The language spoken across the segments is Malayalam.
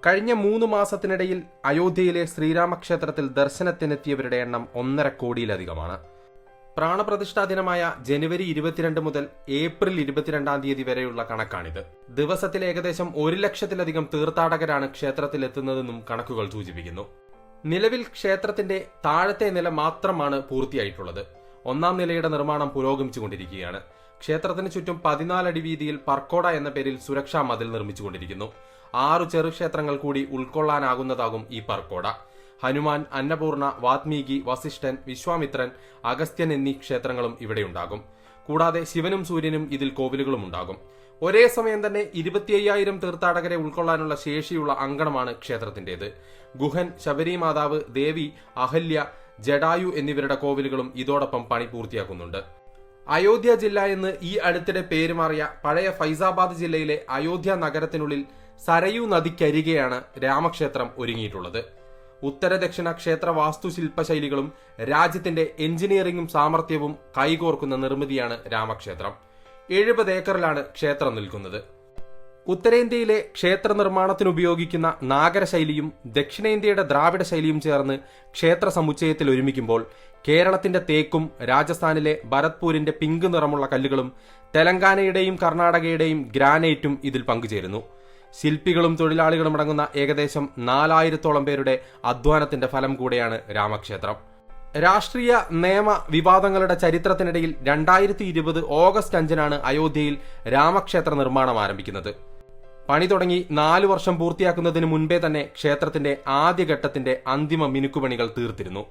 കഴിഞ്ഞ 3 മാസത്തിനിടയിൽ അയോധ്യയിലെ ശ്രീരാമക്ഷേത്രത്തിൽ ദർശനത്തിനെത്തിയവരുടെ എണ്ണം 1.5 കോടിയിലധികമാണ്. പ്രാണപ്രതിഷ്ഠാ ദിനമായ ജനുവരി 22 മുതൽ ഏപ്രിൽ 22 തീയതി വരെയുള്ള കണക്കാണിത്. ദിവസത്തിൽ ഏകദേശം 1 ലക്ഷത്തിലധികം തീർത്ഥാടകരാണ് ക്ഷേത്രത്തിലെത്തുന്നതെന്നും കണക്കുകൾ സൂചിപ്പിക്കുന്നു. നിലവിൽ ക്ഷേത്രത്തിന്റെ താഴത്തെ നില മാത്രമാണ് പൂർത്തിയായിട്ടുള്ളത്. 1ാം നിലയുടെ നിർമ്മാണം പുരോഗമിച്ചുകൊണ്ടിരിക്കുകയാണ്. ക്ഷേത്രത്തിന് ചുറ്റും 14 അടി വീതിയിൽ പർക്കോട എന്ന പേരിൽ സുരക്ഷാ മതിൽ നിർമ്മിച്ചുകൊണ്ടിരിക്കുന്നു. 6 ചെറുക്ഷേത്രങ്ങൾ കൂടി ഉൾക്കൊള്ളാനാകുന്നതാകും ഈ പർക്കോട. ഹനുമാൻ, അന്നപൂർണ, വാത്മീകി, വസിഷ്ഠൻ, വിശ്വാമിത്രൻ, അഗസ്ത്യൻ എന്നീ ക്ഷേത്രങ്ങളും ഇവിടെയുണ്ടാകും. കൂടാതെ ശിവനും സൂര്യനും ഇതിൽ കോവിലുകളും ഉണ്ടാകും. ഒരേ സമയം തന്നെ 25,000 തീർത്ഥാടകരെ ഉൾക്കൊള്ളാനുള്ള ശേഷിയുള്ള അങ്കണമാണ് ക്ഷേത്രത്തിന്റേത്. ഗുഹൻ, ശബരിമാതാവ്, ദേവി, അഹല്യ, ജഡായു എന്നിവരുടെ കോവിലുകളും ഇതോടൊപ്പം പണി പൂർത്തിയാക്കുന്നുണ്ട്. അയോധ്യ ജില്ല എന്ന് ഈ അടുത്തിടെ പേരുമാറിയ പഴയ ഫൈസാബാദ് ജില്ലയിലെ അയോധ്യ നഗരത്തിനുള്ളിൽ സരയൂ നദിക്കരികെയാണ് രാമക്ഷേത്രം ഒരുങ്ങിയിട്ടുള്ളത്. ഉത്തര ദക്ഷിണ ക്ഷേത്ര വാസ്തുശില്പശൈലികളും രാജ്യത്തിന്റെ എഞ്ചിനീയറിംഗും സാമർഥ്യവും കൈകോർക്കുന്ന നിർമ്മിതിയാണ് രാമക്ഷേത്രം. 70 ഏക്കറിലാണ് ക്ഷേത്രം നിൽക്കുന്നത്. ഉത്തരേന്ത്യയിലെ ക്ഷേത്ര നിർമ്മാണത്തിനുപയോഗിക്കുന്ന നാഗരശൈലിയും ദക്ഷിണേന്ത്യയുടെ ദ്രാവിഡ ശൈലിയും ചേർന്ന് ക്ഷേത്ര സമുച്ചയത്തിൽ ഒരുമിക്കുമ്പോൾ കേരളത്തിന്റെ തേക്കും രാജസ്ഥാനിലെ ഭരത്പൂരിന്റെ പിങ്ക് നിറമുള്ള കല്ലുകളും തെലങ്കാനയുടെയും കർണാടകയുടെയും ഗ്രാനൈറ്റും ഇതിൽ പങ്കുചേരുന്നു. ശില്പികളും തൊഴിലാളികളും അടങ്ങുന്ന ഏകദേശം 4000-ഓളം പേരുടെ അധ്വാനത്തിന്റെ ഫലം കൂടെയാണ് രാമക്ഷേത്രം. രാഷ്ട്രീയ നിയമ വിവാദങ്ങളുടെ ചരിത്രത്തിനിടയിൽ 2020 ഓഗസ്റ്റ് 5-നാണ് അയോധ്യയിൽ രാമക്ഷേത്ര നിർമ്മാണം ആരംഭിക്കുന്നത്. പണി തുടങ്ങി 4 വർഷം പൂർത്തിയാക്കുന്നതിന് മുൻപേ തന്നെ ക്ഷേത്രത്തിന്റെ ആദ്യഘട്ടത്തിന്റെ അന്തിമ മിനുക്കുപണികൾ തീർത്തിരുന്നു.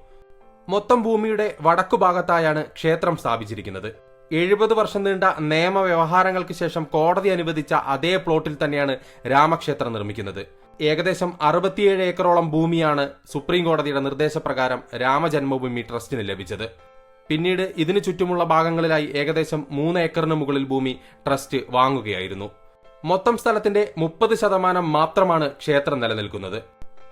മൊത്തം ഭൂമിയുടെ വടക്കുഭാഗത്തായാണ് ക്ഷേത്രം സ്ഥാപിച്ചിരിക്കുന്നത്. 70 വർഷം നീണ്ട നിയമവ്യവഹാരങ്ങൾക്ക് ശേഷം കോടതി അനുവദിച്ച അതേ പ്ലോട്ടിൽ തന്നെയാണ് രാമക്ഷേത്രം നിർമ്മിക്കുന്നത്. ഏകദേശം 67 ഏക്കറോളം ഭൂമിയാണ് സുപ്രീം കോടതിയുടെ നിർദ്ദേശപ്രകാരം രാമജന്മഭൂമി ട്രസ്റ്റിന് ലഭിച്ചത്. പിന്നീട് ഇതിനു ചുറ്റുമുള്ള ഭാഗങ്ങളിലായി ഏകദേശം 3 ഏക്കറിന് മുകളിൽ ഭൂമി ട്രസ്റ്റ് വാങ്ങുകയായിരുന്നു. മൊത്തം സ്ഥലത്തിന്റെ 30% മാത്രമാണ് ക്ഷേത്രം നിലനിൽക്കുന്നത്.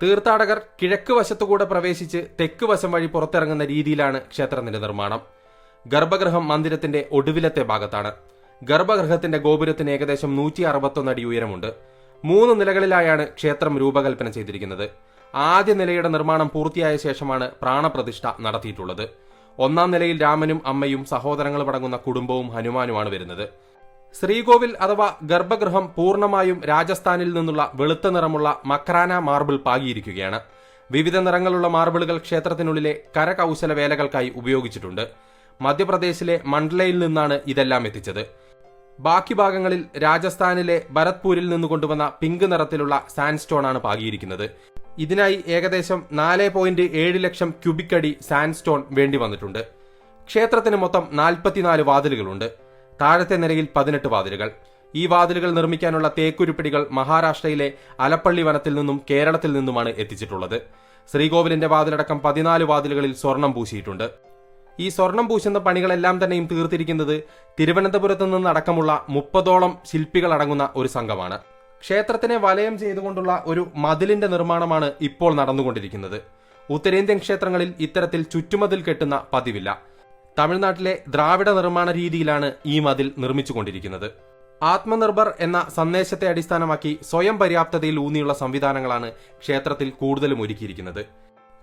തീർത്ഥാടകർ കിഴക്ക് വശത്തുകൂടെ പ്രവേശിച്ച് തെക്ക് വശം വഴി പുറത്തിറങ്ങുന്ന രീതിയിലാണ് ക്ഷേത്രത്തിന്റെ നിർമ്മാണം. ഗർഭഗൃഹം മന്ദിരത്തിന്റെ ഒടുവിലത്തെ ഭാഗത്താണ്. ഗർഭഗൃഹത്തിന്റെ ഗോപുരത്തിന് ഏകദേശം 161 അടി ഉയരമുണ്ട്. 3 നിലകളിലായാണ് ക്ഷേത്രം രൂപകൽപ്പന ചെയ്തിരിക്കുന്നത്. ആദ്യ നിലയുടെ നിർമ്മാണം പൂർത്തിയായ ശേഷമാണ് പ്രാണപ്രതിഷ്ഠ നടത്തിയിട്ടുള്ളത്. 1ാം നിലയിൽ രാമനും അമ്മയും സഹോദരങ്ങളും അടങ്ങുന്ന കുടുംബവും ഹനുമാനുമാണ് വരുന്നത്. ശ്രീകോവിൽ അഥവാ ഗർഭഗൃഹം പൂർണ്ണമായും രാജസ്ഥാനിൽ നിന്നുള്ള വെളുത്ത നിറമുള്ള മക്രാന മാർബിൾ പാകിയിരിക്കുകയാണ്. വിവിധ നിറങ്ങളുള്ള മാർബിളുകൾ ക്ഷേത്രത്തിനുള്ളിലെ കരകൗശല വേലകൾക്കായി ഉപയോഗിച്ചിട്ടുണ്ട്. മധ്യപ്രദേശിലെ മണ്ഡലയിൽ നിന്നാണ് ഇതെല്ലാം എത്തിച്ചത്. ബാക്കി ഭാഗങ്ങളിൽ രാജസ്ഥാനിലെ ഭരത്പൂരിൽ നിന്ന് കൊണ്ടുവന്ന പിങ്ക് നിറത്തിലുള്ള സാൻഡ്സ്റ്റോൺ ആണ് പാകിയിരിക്കുന്നത്. ഇതിനായി ഏകദേശം 4.7 ലക്ഷം ക്യൂബിക് അടി സാൻഡ്സ്റ്റോൺ വേണ്ടി വന്നിട്ടുണ്ട്. ക്ഷേത്രത്തിന് മൊത്തം 44 വാതിലുകളുണ്ട്. താഴത്തെ നിലയിൽ 18 വാതിലുകൾ. ഈ വാതിലുകൾ നിർമ്മിക്കാനുള്ള തേക്കുരുപ്പിടികൾ മഹാരാഷ്ട്രയിലെ അലപ്പള്ളി വനത്തിൽ നിന്നും കേരളത്തിൽ നിന്നുമാണ് എത്തിച്ചിട്ടുള്ളത്. ശ്രീകോവിലിന്റെ വാതിലടക്കം 14 വാതിലുകളിൽ സ്വർണം പൂശിയിട്ടുണ്ട്. ഈ സ്വർണം പൂശുന്ന പണികളെല്ലാം തന്നെയും തീർത്തിരിക്കുന്നത് തിരുവനന്തപുരത്ത് നിന്നടക്കമുള്ള 30ഓളം ശില്പികൾ അടങ്ങുന്ന ഒരു സംഘമാണ്. ക്ഷേത്രത്തിനെ വലയം ചെയ്തുകൊണ്ടുള്ള ഒരു മതിലിന്റെ നിർമ്മാണമാണ് ഇപ്പോൾ നടന്നുകൊണ്ടിരിക്കുന്നത്. ഉത്തരേന്ത്യൻ ക്ഷേത്രങ്ങളിൽ ഇത്തരത്തിൽ ചുറ്റുമതിൽ കെട്ടുന്ന പതിവില്ല. തമിഴ്നാട്ടിലെ ദ്രാവിഡ നിർമ്മാണ രീതിയിലാണ് ഈ മതിൽ നിർമ്മിച്ചുകൊണ്ടിരിക്കുന്നത്. ആത്മനിർഭർ എന്ന സന്ദേശത്തെ അടിസ്ഥാനമാക്കി സ്വയം പര്യാപ്തതയിൽ ഊന്നിയുള്ള സംവിധാനങ്ങളാണ് ക്ഷേത്രത്തിൽ കൂടുതലും ഒരുക്കിയിരിക്കുന്നത്.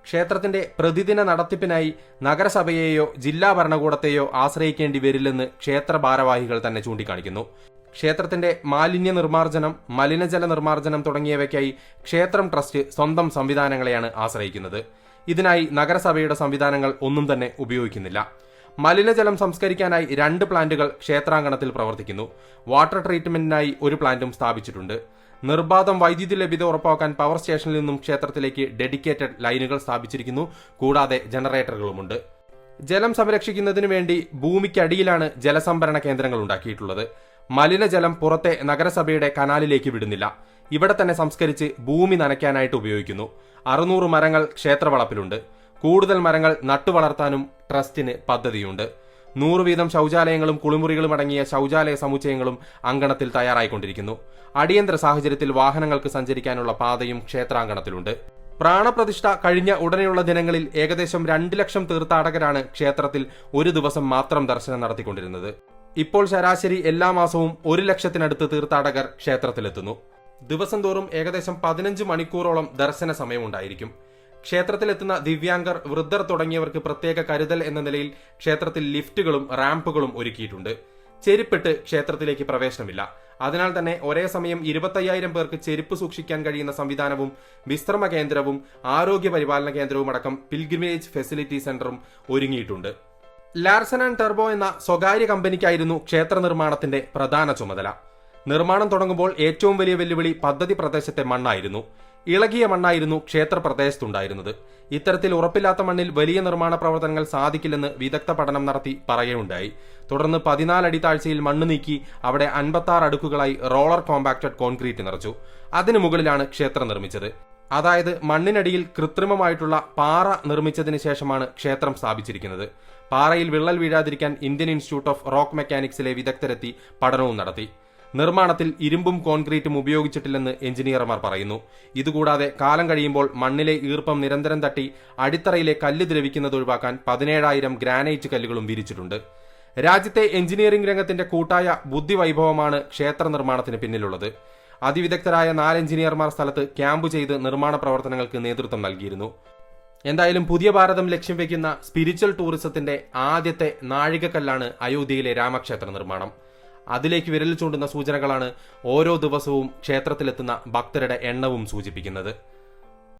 ക്ഷേത്രത്തിന്റെ പ്രതിദിന നടത്തിപ്പിനായി നഗരസഭയെയോ ജില്ലാ ഭരണകൂടത്തെയോ ആശ്രയിക്കേണ്ടി വരില്ലെന്ന് ക്ഷേത്ര ഭാരവാഹികൾ തന്നെ ചൂണ്ടിക്കാണിക്കുന്നു. ക്ഷേത്രത്തിന്റെ മാലിന്യ നിർമ്മാർജ്ജനം, മലിനജല നിർമ്മാർജ്ജനം തുടങ്ങിയവയ്ക്കായി ക്ഷേത്രം ട്രസ്റ്റ് സ്വന്തം സംവിധാനങ്ങളെയാണ് ആശ്രയിക്കുന്നത്. ഇതിനായി നഗരസഭയുടെ സംവിധാനങ്ങൾ ഒന്നും തന്നെ ഉപയോഗിക്കുന്നില്ല. മലിനജലം സംസ്കരിക്കാനായി 2 പ്ലാന്റുകൾ ക്ഷേത്രാങ്കണത്തിൽ പ്രവർത്തിക്കുന്നു. വാട്ടർ ട്രീറ്റ്മെന്റിനായി 1 പ്ലാന്റും സ്ഥാപിച്ചിട്ടുണ്ട്. നിർബാധം വൈദ്യുതി ലഭ്യത ഉറപ്പാക്കാൻ പവർ സ്റ്റേഷനിൽ നിന്നും ക്ഷേത്രത്തിലേക്ക് ഡെഡിക്കേറ്റഡ് ലൈനുകൾ സ്ഥാപിച്ചിരിക്കുന്നു. കൂടാതെ ജനറേറ്ററുകളുമുണ്ട്. ജലം സംരക്ഷിക്കുന്നതിനു വേണ്ടി ഭൂമിക്കടിയിലാണ് ജലസംഭരണ കേന്ദ്രങ്ങൾ ഉണ്ടാക്കിയിട്ടുള്ളത്. മലിനജലം പുറത്തെ നഗരസഭയുടെ കനാലിലേക്ക് വിടുന്നില്ല. ഇവിടെ തന്നെ സംസ്കരിച്ച് ഭൂമി നനയ്ക്കാനായിട്ട് ഉപയോഗിക്കുന്നു. 600 മരങ്ങൾ ക്ഷേത്രവളപ്പിലുണ്ട്. കൂടുതൽ മരങ്ങൾ നട്ടുവളർത്താനും ട്രസ്റ്റിന് പദ്ധതിയുണ്ട്. 100 വീതം ശൌചാലയങ്ങളും കുളിമുറികളും അടങ്ങിയ ശൌചാലയ സമുച്ചയങ്ങളും അങ്കണത്തിൽ തയ്യാറായിക്കൊണ്ടിരിക്കുന്നു. അടിയന്തര സാഹചര്യത്തിൽ വാഹനങ്ങൾക്ക് സഞ്ചരിക്കാനുള്ള പാതയും ക്ഷേത്രാങ്കണത്തിലുണ്ട്. പ്രാണപ്രതിഷ്ഠ കഴിഞ്ഞ ഉടനെയുള്ള ദിനങ്ങളിൽ ഏകദേശം 2 ലക്ഷം തീർത്ഥാടകരാണ് ക്ഷേത്രത്തിൽ ഒരു ദിവസം മാത്രം ദർശനം നടത്തിക്കൊണ്ടിരുന്നത്. ഇപ്പോൾ ശരാശരി എല്ലാ മാസവും 1 ലക്ഷത്തിനടുത്ത് തീർത്ഥാടകർ ക്ഷേത്രത്തിലെത്തുന്നു. ദിവസം തോറും ഏകദേശം 15 മണിക്കൂറോളം ദർശന സമയമുണ്ടായിരിക്കും. ക്ഷേത്രത്തിലെത്തുന്ന ദിവ്യാംഗർ, വൃദ്ധർ തുടങ്ങിയവർക്ക് പ്രത്യേക കരുതൽ എന്ന നിലയിൽ ക്ഷേത്രത്തിൽ ലിഫ്റ്റുകളും റാമ്പുകളും ഒരുക്കിയിട്ടുണ്ട്. ചെരുപ്പിട്ട് ക്ഷേത്രത്തിലേക്ക് പ്രവേശനമില്ല. അതിനാൽ തന്നെ ഒരേ സമയം 25,000 പേർക്ക് ചെരുപ്പ് സൂക്ഷിക്കാൻ കഴിയുന്ന സംവിധാനവും വിശ്രമ കേന്ദ്രവും ആരോഗ്യ പരിപാലന കേന്ദ്രവും അടക്കം പിൽഗ്രിമേജ് ഫെസിലിറ്റി സെന്ററും ഒരുങ്ങിയിട്ടുണ്ട്. ലാർസൻ ആൻഡ് ടർബോ എന്ന സ്വകാര്യ കമ്പനിക്കായിരുന്നു ക്ഷേത്ര നിർമ്മാണത്തിന്റെ പ്രധാന ചുമതല. നിർമ്മാണം തുടങ്ങുമ്പോൾ ഏറ്റവും വലിയ വെല്ലുവിളി പദ്ധതി പ്രദേശത്തെ മണ്ണായിരുന്നു. ഇളകിയ മണ്ണായിരുന്നു ക്ഷേത്ര പ്രദേശത്തുണ്ടായിരുന്നത്. ഇത്തരത്തിൽ ഉറപ്പില്ലാത്ത മണ്ണിൽ വലിയ നിർമ്മാണ പ്രവർത്തനങ്ങൾ സാധിക്കില്ലെന്ന് വിദഗ്ധ പഠനം നടത്തി പറയുകയുണ്ടായി. തുടർന്ന് 14 അടി താഴ്ചയിൽ മണ്ണ് നീക്കി അവിടെ 56 അടുക്കുകളായി റോളർ കോമ്പാക്റ്റഡ് കോൺക്രീറ്റ് നിറച്ചു. അതിനു മുകളിലാണ് ക്ഷേത്രം നിർമ്മിച്ചത്. അതായത് മണ്ണിനടിയിൽ കൃത്രിമമായിട്ടുള്ള പാറ നിർമ്മിച്ചതിന് ശേഷമാണ് ക്ഷേത്രം സ്ഥാപിച്ചിരിക്കുന്നത്. പാറയിൽ വിള്ളൽ വീഴാതിരിക്കാൻ ഇന്ത്യൻ ഇൻസ്റ്റിറ്റ്യൂട്ട് ഓഫ് റോക്ക് മെക്കാനിക്സിലെ വിദഗ്ധരെത്തി പഠനവും നടത്തി. നിർമ്മാണത്തിൽ ഇരുമ്പും കോൺക്രീറ്റും ഉപയോഗിച്ചിട്ടില്ലെന്ന് എഞ്ചിനീയർമാർ പറയുന്നു. ഇതുകൂടാതെ കാലം കഴിയുമ്പോൾ മണ്ണിലെ ഈർപ്പം നിരന്തരം തട്ടി അടിത്തറയിലെ കല്ല് ദ്രവിക്കുന്നത് ഒഴിവാക്കാൻ 17,000 ഗ്രാനൈറ്റ് കല്ലുകളും വിരിച്ചിട്ടുണ്ട്. രാജ്യത്തെ എഞ്ചിനീയറിംഗ് രംഗത്തിന്റെ കൂട്ടായ ബുദ്ധിവൈഭവമാണ് ക്ഷേത്ര നിർമ്മാണത്തിന് പിന്നിലുള്ളത്. അതിവിദഗ്ധരായ 4 എഞ്ചിനീയർമാർ സ്ഥലത്ത് ക്യാമ്പ് ചെയ്ത് നിർമ്മാണ പ്രവർത്തനങ്ങൾക്ക് നേതൃത്വം നൽകിയിരുന്നു. എന്തായാലും പുതിയ ഭാരതം ലക്ഷ്യം വയ്ക്കുന്ന സ്പിരിച്വൽ ടൂറിസത്തിന്റെ ആദ്യത്തെ നാഴികക്കല്ലാണ് അയോധ്യയിലെ രാമക്ഷേത്ര നിർമ്മാണം. അതിലേക്ക് വിരൽ ചൂണ്ടുന്ന സൂചനകളാണ് ഓരോ ദിവസവും ക്ഷേത്രത്തിലെത്തുന്ന ഭക്തരുടെ എണ്ണവും സൂചിപ്പിക്കുന്നത്.